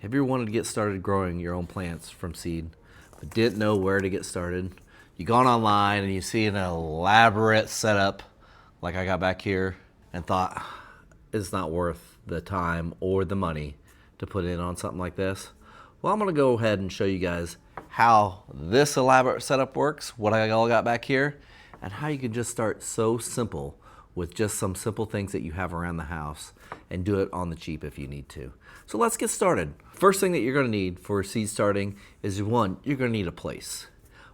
Have you ever wanted to get started growing your own plants from seed, but didn't know where to get started? You gone online and you see an elaborate setup like I got back here and thought, it's not worth the time or the money to put in on something like this. Well, I'm gonna go ahead and show you guys how this elaborate setup works, what I all got back here, and how you can just start so simple with just some simple things that you have around the house and do it on the cheap if you need to. So let's get started. First thing that you're gonna need for seed starting is one, you're gonna need a place.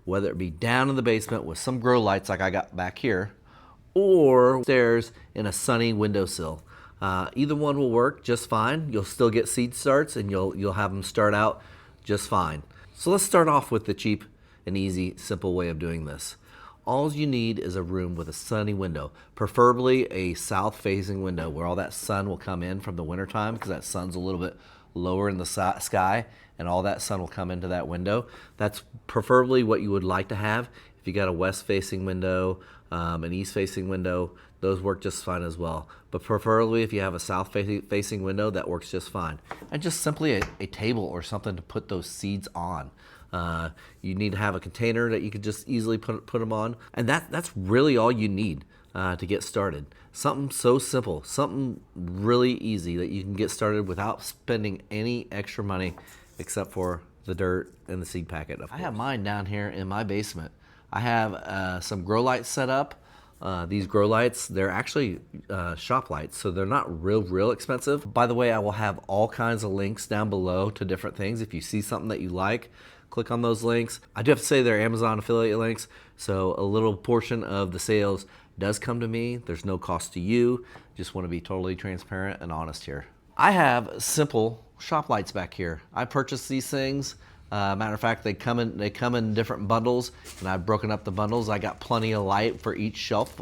Whether it be down in the basement with some grow lights like I got back here, or upstairs in a sunny windowsill. Either one will work just fine. You'll still get seed starts and you'll have them start out just fine. So let's start off with the cheap and easy, simple way of doing this. All you need is a room with a sunny window, preferably a south-facing window where all that sun will come in from the wintertime because that sun's a little bit lower in the sky and all that sun will come into that window. That's preferably what you would like to have. If you got a west-facing window, an east-facing window, those work just fine as well. But preferably if you have a south-facing window, that works just fine. And just simply a table or something to put those seeds on. You need to have a container that you could just easily put them on. And that's really all you need to get started. Something so simple, something really easy that you can get started without spending any extra money except for the dirt and the seed packet. I have mine down here in my basement. I have some grow lights set up. These grow lights, they're actually shop lights, so they're not real expensive. By the way, I will have all kinds of links down below to different things. If you see something that you like, click on those links. I do have to say they're Amazon affiliate links, so a little portion of the sales does come to me. There's no cost to you. Just want to be totally transparent and honest here. I have simple shop lights back here. I purchased these things. Matter of fact, they come in different bundles, and I've broken up the bundles. I got plenty of light for each shelf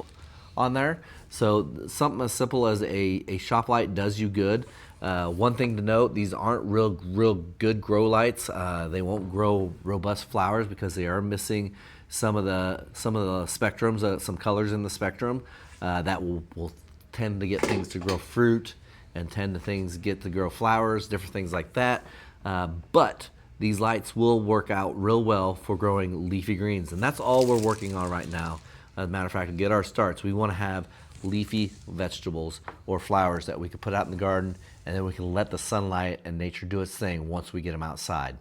on there. So something as simple as a shop light does you good. One thing to note, these aren't real good grow lights. They won't grow robust flowers because they are missing some of the spectrums, some colors in the spectrum that will tend to get things to grow fruit and tend to things get to grow flowers, different things like that. But these lights will work out real well for growing leafy greens, and that's all we're working on right now. As a matter of fact, to get our starts, we want to have leafy vegetables or flowers that we can put out in the garden, and then we can let the sunlight and nature do its thing once we get them outside.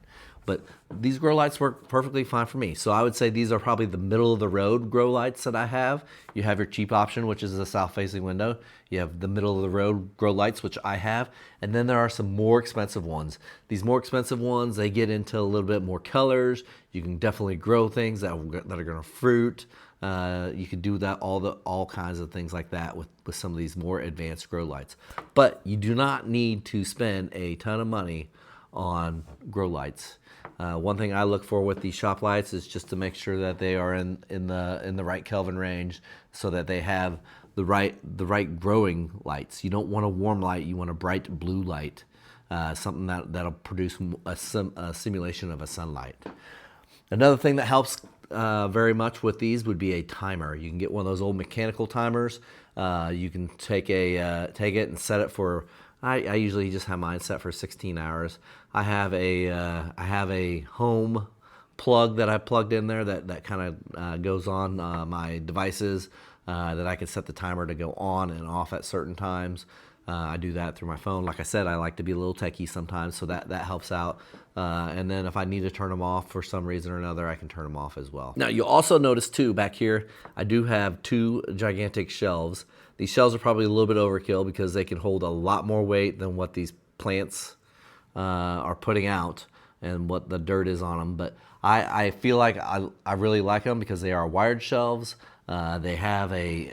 But these grow lights work perfectly fine for me. So I would say these are probably the middle of the road grow lights that I have. You have your cheap option, which is the south facing window. You have the middle of the road grow lights, which I have. And then there are some more expensive ones. These more expensive ones, they get into a little bit more colors. You can definitely grow things that are gonna fruit. You can do that, all kinds of things like that with some of these more advanced grow lights. But you do not need to spend a ton of money on grow lights. One thing I look for with these shop lights is just to make sure that they are in the right Kelvin range, so that they have the right growing lights. You don't want a warm light; you want a bright blue light, something that'll produce a simulation of a sunlight. Another thing that helps very much with these would be a timer. You can get one of those old mechanical timers. You can take it and set it for. I usually just have mine set for 16 hours. I have a home plug that I plugged in there that kind of goes on my devices that I can set the timer to go on and off at certain times. I do that through my phone. Like I said, I like to be a little techie sometimes, so that helps out. And then if I need to turn them off for some reason or another, I can turn them off as well. Now, you'll also notice too, back here, I do have two gigantic shelves. These shelves are probably a little bit overkill because they can hold a lot more weight than what these plants are putting out and what the dirt is on them. But I feel like I really like them because they are wired shelves. They have a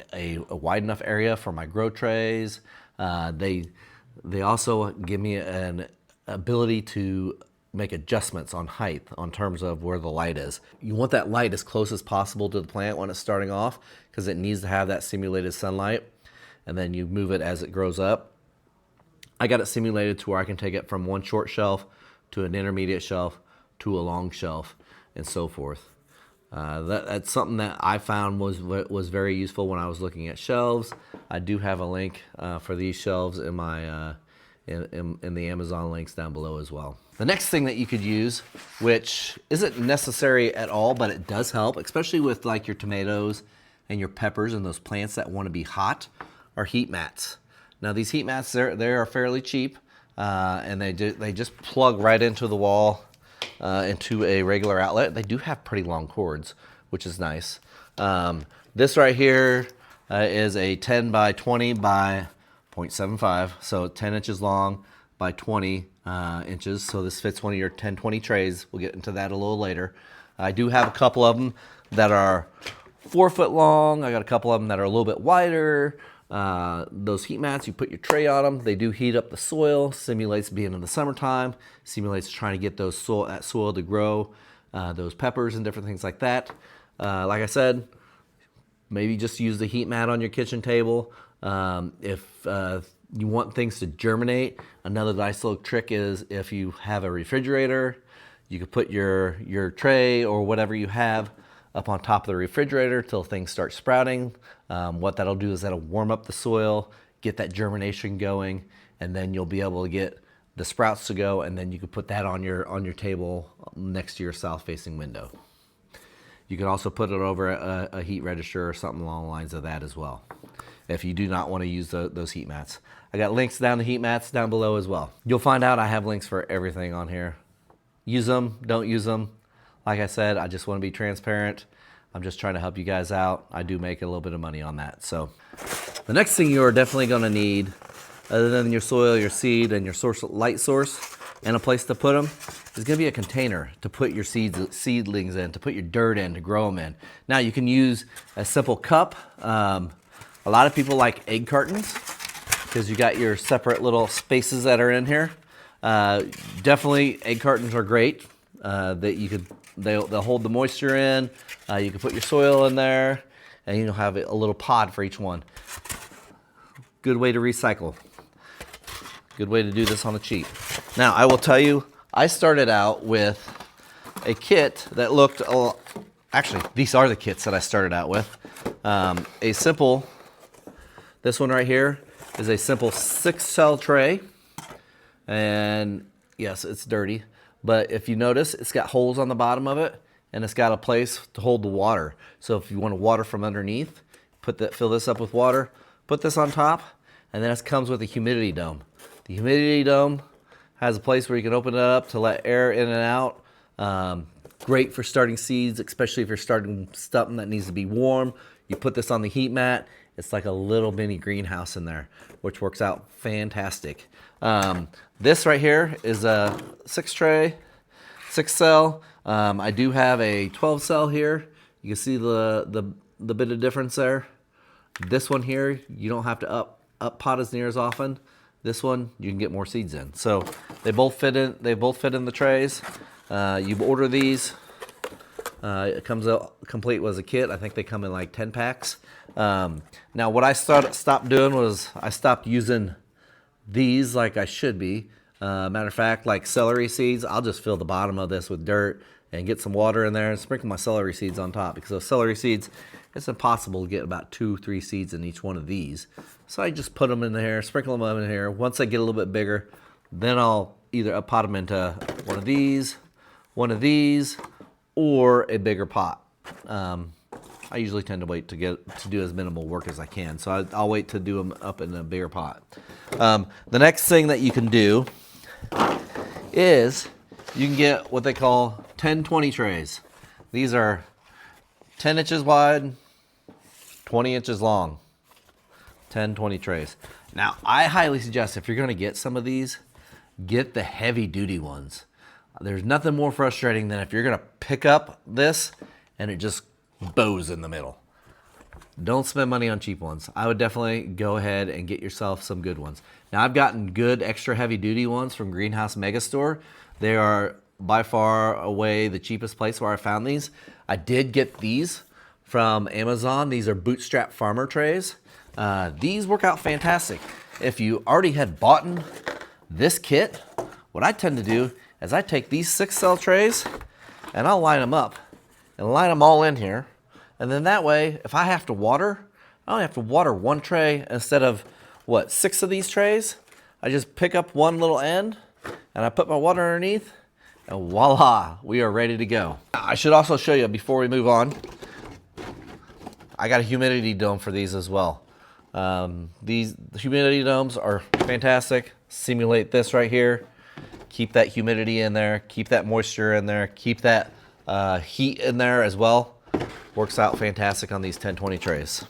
wide enough area for my grow trays. They also give me an ability to make adjustments on height on terms of where the light is. You want that light as close as possible to the plant when it's starting off because it needs to have that simulated sunlight, and then you move it as it grows up. I got it simulated to where I can take it from one short shelf to an intermediate shelf to a long shelf and so forth. That's something that I found was very useful when I was looking at shelves. I do have a link for these shelves in my in the Amazon links down below as well. The next thing that you could use, which isn't necessary at all, but it does help, especially with like your tomatoes and your peppers and those plants that want to be hot, are heat mats. Now these heat mats, they are fairly cheap, and they just plug right into the wall, into a regular outlet. They do have pretty long cords, which is nice. This right here is a 10 by 20 by 0.75, so 10 inches long by 20 inches. So this fits one of your 10-20 trays. We'll get into that a little later. I do have a couple of them that are 4 foot long. I got a couple of them that are a little bit wider. Those heat mats, you put your tray on them. They do heat up the soil, simulates being in the summertime, simulates trying to get that soil to grow, those peppers and different things like that. Like I said, maybe just use the heat mat on your kitchen table. If you want things to germinate, another nice little trick is if you have a refrigerator, you could put your tray or whatever you have up on top of the refrigerator till things start sprouting. What that'll do is that'll warm up the soil, get that germination going, and then you'll be able to get the sprouts to go, and then you can put that on your table next to your south-facing window. You can also put it over a heat register or something along the lines of that as well, if you do not want to use those heat mats. I got links down to heat mats down below as well. You'll find out I have links for everything on here. Use them, don't use them. Like I said, I just want to be transparent. I'm just trying to help you guys out. I do make a little bit of money on that. So the next thing you are definitely going to need, other than your soil, your seed, and your light source, and a place to put them, is going to be a container to put your seedlings in, to put your dirt in, to grow them in. Now you can use a simple cup. A lot of people like egg cartons because you got your separate little spaces that are in here. Definitely egg cartons are great. They'll hold the moisture in. You can put your soil in there, and you'll have a little pod for each one. Good way to recycle. Good way to do this on the cheap. Now, I will tell you, I started out with a kit that looked, actually, these are the kits that I started out with. This one right here is a simple 6-cell tray. And yes, it's dirty. But if you notice, it's got holes on the bottom of it, and it's got a place to hold the water. So if you want to water from underneath, fill this up with water, put this on top, and then it comes with a humidity dome. The humidity dome has a place where you can open it up to let air in and out. Great for starting seeds, especially if you're starting something that needs to be warm. You put this on the heat mat. It's like a little mini greenhouse in there, which works out fantastic. This right here is a 6-cell. I do have a 12-cell here. You can see the bit of difference there. This one here, you don't have to up pot as near as often. This one, you can get more seeds in. So they both fit in. They both fit in the trays. You order these. It comes out complete as a kit. I think they come in like 10 packs. Now, what I stopped doing was I stopped using these like I should be. Matter of fact, like celery seeds, I'll just fill the bottom of this with dirt and get some water in there and sprinkle my celery seeds on top, because those celery seeds, it's impossible to get about 2-3 seeds in each one of these. So I just put them in here, sprinkle them in here. Once they get a little bit bigger, then I'll either pot them into one of these, or a bigger pot. I usually tend to wait to do as minimal work as I can. So I'll wait to do them up in a bigger pot. The next thing that you can do is you can get what they call 10-20 trays. These are 10 inches wide, 20 inches long. 10-20 trays. Now, I highly suggest if you're going to get some of these, get the heavy duty ones. There's nothing more frustrating than if you're going to pick up this and it just bows in the middle. Don't spend money on cheap ones. I would definitely go ahead and get yourself some good ones. Now, I've gotten good extra heavy duty ones from Greenhouse Megastore. They are by far away the cheapest place where I found these. I did get these from Amazon. These are Bootstrap farmer trays. These work out fantastic. If you already had bought this kit, what I tend to do is I take these 6-cell trays and I'll line them up and line them all in here. And then that way, if I have to water, I only have to water one tray instead of, 6 of these trays? I just pick up one little end and I put my water underneath, and voila, we are ready to go. I should also show you before we move on, I got a humidity dome for these as well. These humidity domes are fantastic. Simulate this right here. Keep that humidity in there, keep that moisture in there, keep that heat in there as well. Works out fantastic on these 1020 trays.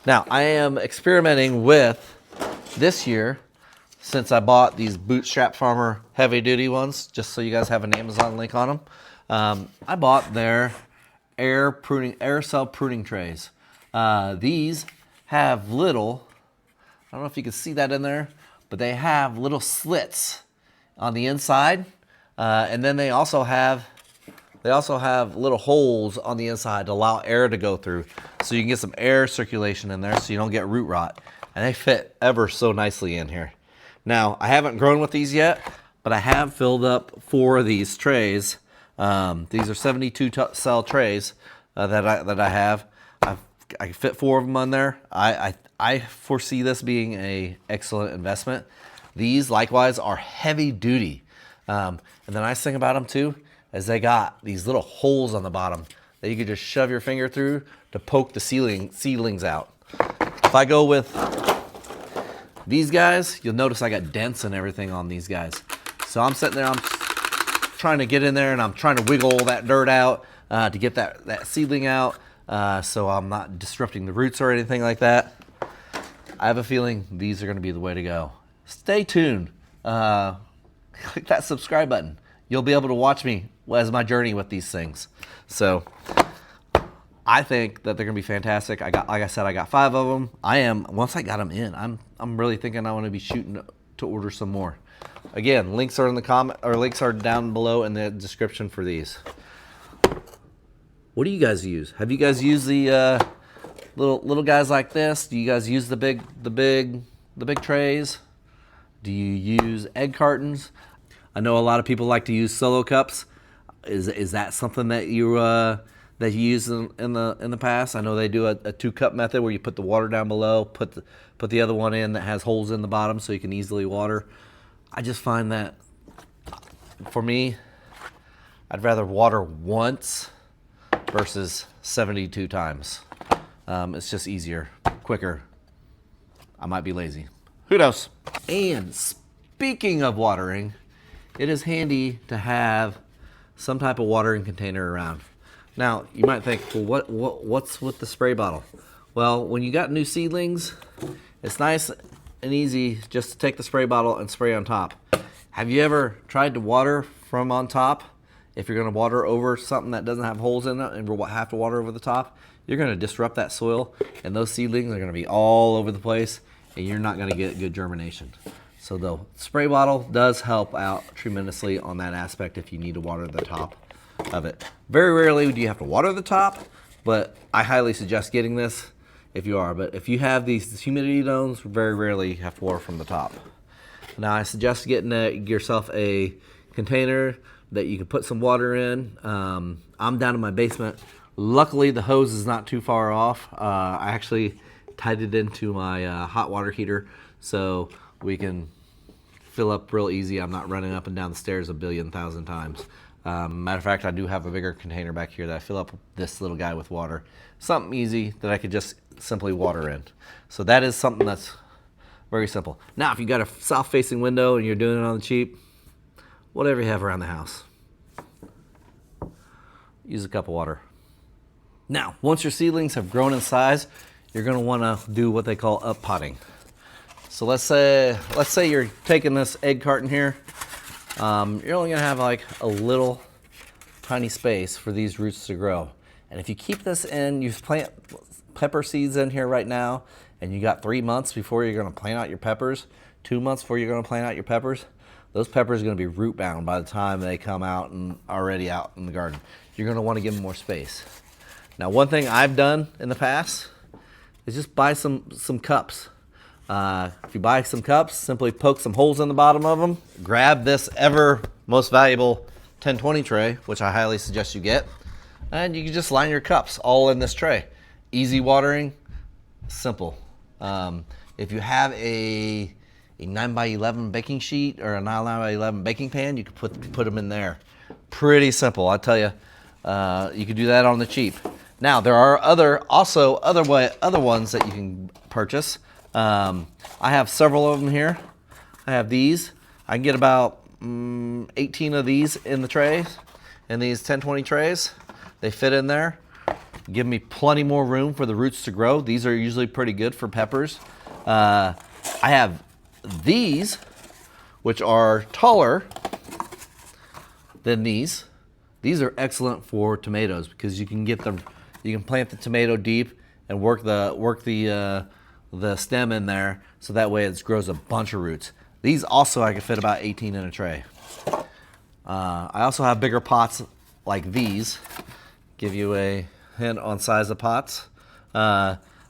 Now, I am experimenting with this year, since I bought these Bootstrap Farmer heavy duty ones, just so you guys have an Amazon link on them. I bought their air cell pruning trays. These have little, I don't know if you can see that in there, but they have little slits on the inside. And then they also have little holes on the inside to allow air to go through, so you can get some air circulation in there so you don't get root rot. And they fit ever so nicely in here. Now, I haven't grown with these yet, but I have filled up 4 of these trays. These are 72 cell trays that I have. I fit 4 of them on there. I foresee this being an excellent investment. These likewise are heavy duty. And the nice thing about them too is they got these little holes on the bottom that you can just shove your finger through to poke the seedlings out. If I go with these guys, you'll notice I got dents and everything on these guys. So I'm sitting there, I'm trying to get in there and I'm trying to wiggle all that dirt out to get that seedling out, so I'm not disrupting the roots or anything like that. I have a feeling these are gonna be the way to go. Stay tuned. Click that subscribe button. You'll be able to watch me as my journey with these things. So I think that they're gonna be fantastic. Like I said, I got 5 of them. Once I got them in, I'm really thinking I want to be shooting to order some more. Again, links are in the comment, or links are down below in the description for these. What do you guys use? Have you guys used the little guys like this? Do you guys use the big trays? Do you use egg cartons? I know a lot of people like to use solo cups. Is that something that you used in the past? I know they do a 2-cup method where you put the water down below, put the other one in that has holes in the bottom so you can easily water. I just find that for me, I'd rather water once versus 72 times. It's just easier, quicker. I might be lazy. Who knows? And speaking of watering, it is handy to have some type of watering container around. Now, you might think, well, what's with the spray bottle? Well, when you got new seedlings, it's nice and easy just to take the spray bottle and spray on top. Have you ever tried to water from on top? If you're gonna water over something that doesn't have holes in it and have to water over the top, you're gonna disrupt that soil, and those seedlings are gonna be all over the place, and you're not gonna get good germination. So the spray bottle does help out tremendously on that aspect if you need to water the top of it. Very rarely do you have to water the top, but I highly suggest getting this if you are. But if you have these humidity domes, very rarely you have to water from the top. Now I suggest getting yourself a container that you can put some water in. I'm down in my basement. Luckily the hose is not too far off. I actually tied it into my hot water heater so we can fill up real easy. I'm not running up and down the stairs a billion thousand times. Matter of fact, I do have a bigger container back here that I fill up this little guy with water. Something easy that I could just simply water in. So that is something that's very simple. Now, if you got a south-facing window and you're doing it on the cheap, whatever you have around the house, use a cup of water. Now, once your seedlings have grown in size, you're going to want to do what they call up potting. So let's say you're taking this egg carton here. You're only going to have like a little tiny space for these roots to grow. And if you keep this in, you plant pepper seeds in here right now, and you got 3 months before you're going to plant out your peppers, 2 months before you're going to plant out your peppers, those peppers are going to be root bound by the time they come out and already out in the garden. You're going to want to give them more space. Now, one thing I've done in the past is just buy some cups. If you buy some cups, simply poke some holes in the bottom of them, grab this ever most valuable 1020 tray, which I highly suggest you get, and you can just line your cups all in this tray. Easy watering, simple. If you have a a 9x11 baking sheet or a 9x11 baking pan, you can put them in there. Pretty simple, I tell you. You can do that on the cheap. Now there are other ones that you can purchase. I have several of them here. I have these. I can get about 18 of these in the trays, in these 10-20 trays. They fit in there. Give me plenty more room for the roots to grow. These are usually pretty good for peppers. I have these, which are taller than these. These are excellent for tomatoes because you can plant the tomato deep and work the stem in there, so that way it grows a bunch of roots. These also I can fit about 18 in a tray. I also have bigger pots like these. Give you a hint on size of pots.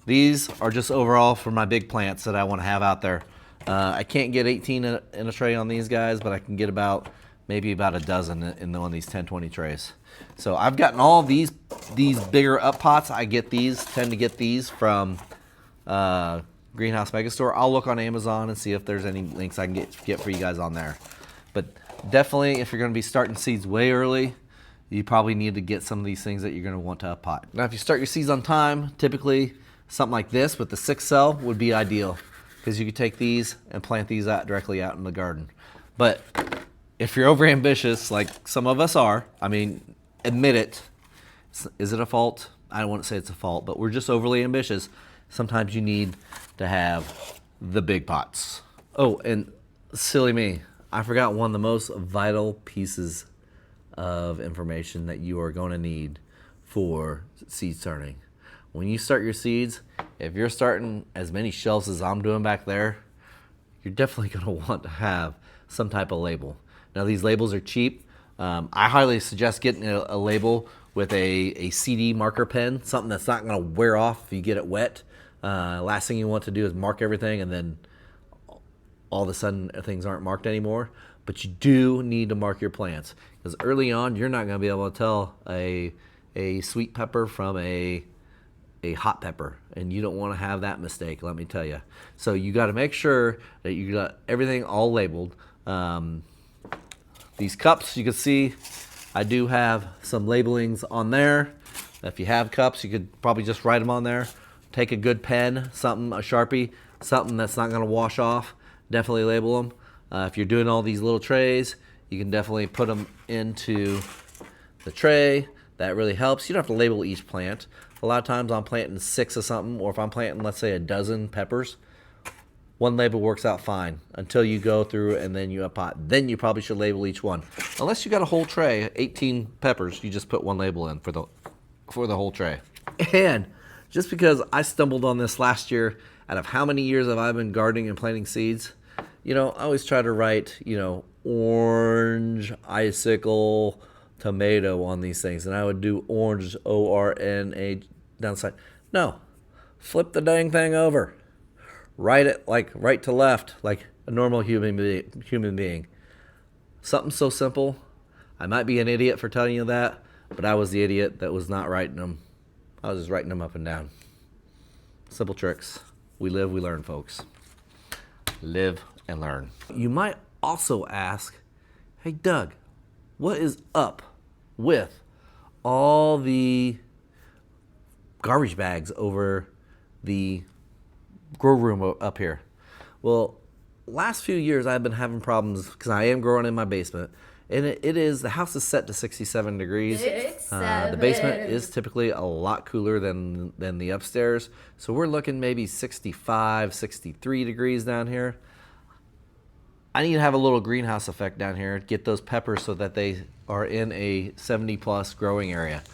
These are just overall for my big plants that I want to have out there. I can't get 18 in a tray on these guys, but I can get maybe about a dozen in one of these 10-20 trays. So I've gotten all these bigger up pots. Tend to get these from Greenhouse Megastore. I'll look on Amazon and see if there's any links I can get for you guys on there. But definitely, if you're going to be starting seeds way early, you probably need to get some of these things that you're going to want to up pot. Now, if you start your seeds on time, typically something like this with the 6 cell would be ideal, because you could take these and plant these out directly out in the garden. But if you're over ambitious, like some of us are, I mean, admit it. Is it a fault? I don't want to say it's a fault, but we're just overly ambitious. Sometimes you need to have the big pots. Oh, and silly me, I forgot one of the most vital pieces of information that you are going to need for seed starting. When you start your seeds, if you're starting as many shelves as I'm doing back there, you're definitely going to want to have some type of label. Now, these labels are cheap. I highly suggest getting a label with a CD marker pen, something that's not going to wear off if you get it wet. Last thing you want to do is mark everything and then all of a sudden things aren't marked anymore. But you do need to mark your plants, because early on you're not going to be able to tell a sweet pepper from a hot pepper, and you don't want to have that mistake, let me tell you. So you got to make sure that you got everything all labeled. These cups, you can see I do have some labelings on there. If you have cups, you could probably just write them on there. Take a good pen, a Sharpie, something that's not going to wash off. Definitely label them. If you're doing all these little trays, you can definitely put them into the tray. That really helps. You don't have to label each plant. A lot of times I'm planting 6 of something, or if I'm planting, let's say, a dozen peppers, one label works out fine until you go through and then you up pot. Then you probably should label each one. Unless you got a whole tray, 18 peppers, you just put one label in for the whole tray. And just because I stumbled on this last year, out of how many years have I been gardening and planting seeds, I always try to write, orange, icicle, tomato on these things. And I would do orange, O-R-N-A, down the side. No, flip the dang thing over. Write it like right to left, like a normal human being. Something so simple. I might be an idiot for telling you that, but I was the idiot that was not writing them. I was just writing them up and down. Simple tricks. We live, we learn, folks. Live and learn. You might also ask, hey Doug, what is up with all the garbage bags over the grow room up here? Well, last few years I've been having problems because I am growing in my basement, and the house is set to 67 degrees. The basement is typically a lot cooler than the upstairs, so we're looking maybe 65, 63 degrees down here. I need to have a little greenhouse effect down here, get those peppers so that they are in a 70 plus growing area.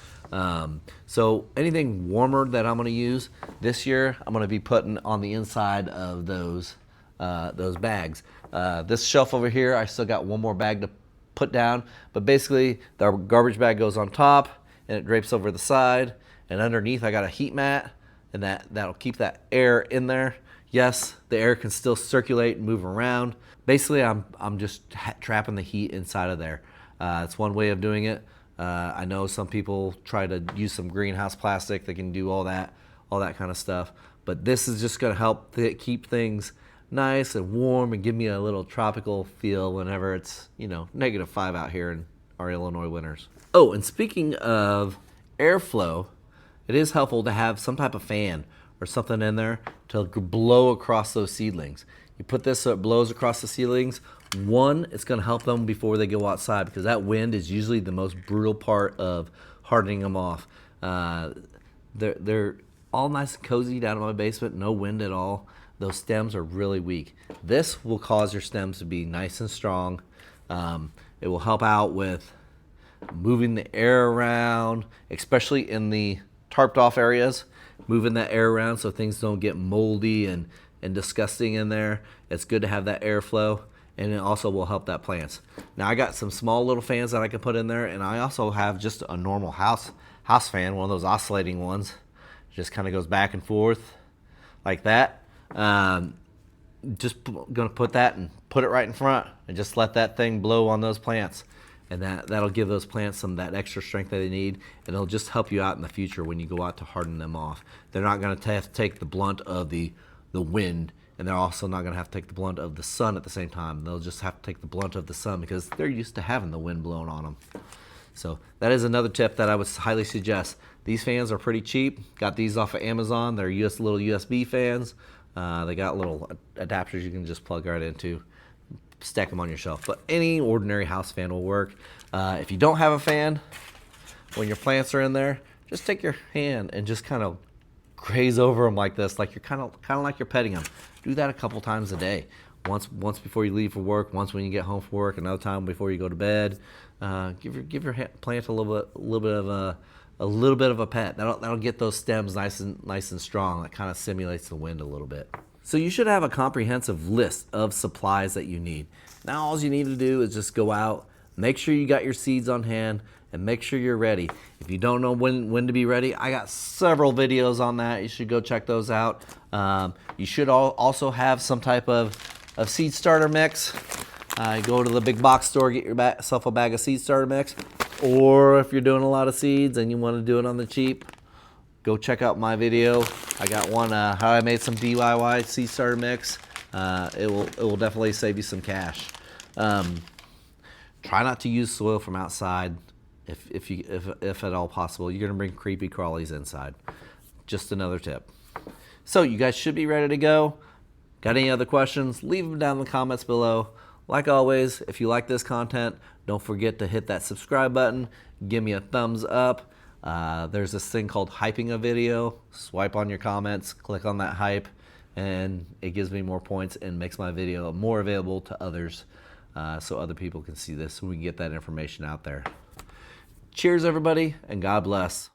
So anything warmer that I'm going to use this year, I'm going to be putting on the inside of those bags. This shelf over here, I still got one more bag to put down, but basically the garbage bag goes on top and it drapes over the side, and underneath I got a heat mat, and that'll keep that air in there. Yes, the air can still circulate and move around. Basically, I'm just trapping the heat inside of there. It's one way of doing it. I know some people try to use some greenhouse plastic that can do all that kind of stuff. But this is just going to help keep things nice and warm and give me a little tropical feel whenever it's, -5 out here in our Illinois winters. Oh, and speaking of airflow, it is helpful to have some type of fan or something in there to blow across those seedlings. You put this so it blows across the seedlings. One, it's going to help them before they go outside, because that wind is usually the most brutal part of hardening them off. They're all nice and cozy down in my basement, no wind at all. Those stems are really weak. This will cause your stems to be nice and strong. It will help out with moving the air around, especially in the tarped off areas, moving that air around so things don't get moldy and disgusting in there. It's good to have that airflow, and it also will help that plants. Now I got some small little fans that I can put in there, and I also have just a normal house fan, one of those oscillating ones. Just kind of goes back and forth like that. Just gonna put that and put it right in front and just let that thing blow on those plants, and that'll give those plants some that extra strength that they need, and it'll just help you out in the future when you go out to harden them off. They're not going to have to take the blunt of the wind, and they're also not going to have to take the blunt of the sun at the same time. They'll just have to take the blunt of the sun because they're used to having the wind blowing on them. So that is another tip that I would highly suggest. These fans are pretty cheap. Got these off of Amazon. They're little USB fans. They got little adapters you can just plug right into, stack them on your shelf. But any ordinary house fan will work. If you don't have a fan, when your plants are in there, just take your hand and just kind of graze over them like this, like you're kind of like you're petting them. Do that a couple times a day. Once before you leave for work, once when you get home from work, another time before you go to bed. Give your plant a little bit of a pet. That'll get those stems nice and strong. That kind of simulates the wind a little bit. So you should have a comprehensive list of supplies that you need. Now all you need to do is just go out, make sure you got your seeds on hand, and make sure you're ready. If you don't know when to be ready, I got several videos on that. You should go check those out. You should also have some type of seed starter mix. Go to the big box store, get yourself a bag of seed starter mix. Or if you're doing a lot of seeds and you want to do it on the cheap, go check out my video. I got one, how I made some DIY seed starter mix. It will definitely save you some cash. Try not to use soil from outside if at all possible. You're gonna bring creepy crawlies inside. Just another tip. So you guys should be ready to go. Got any other questions? Leave them down in the comments below. Like always, if you like this content, don't forget to hit that subscribe button. Give me a thumbs up. There's this thing called hyping a video. Swipe on your comments, click on that hype, and it gives me more points and makes my video more available to others, so other people can see this, so we can get that information out there. Cheers, everybody, and God bless.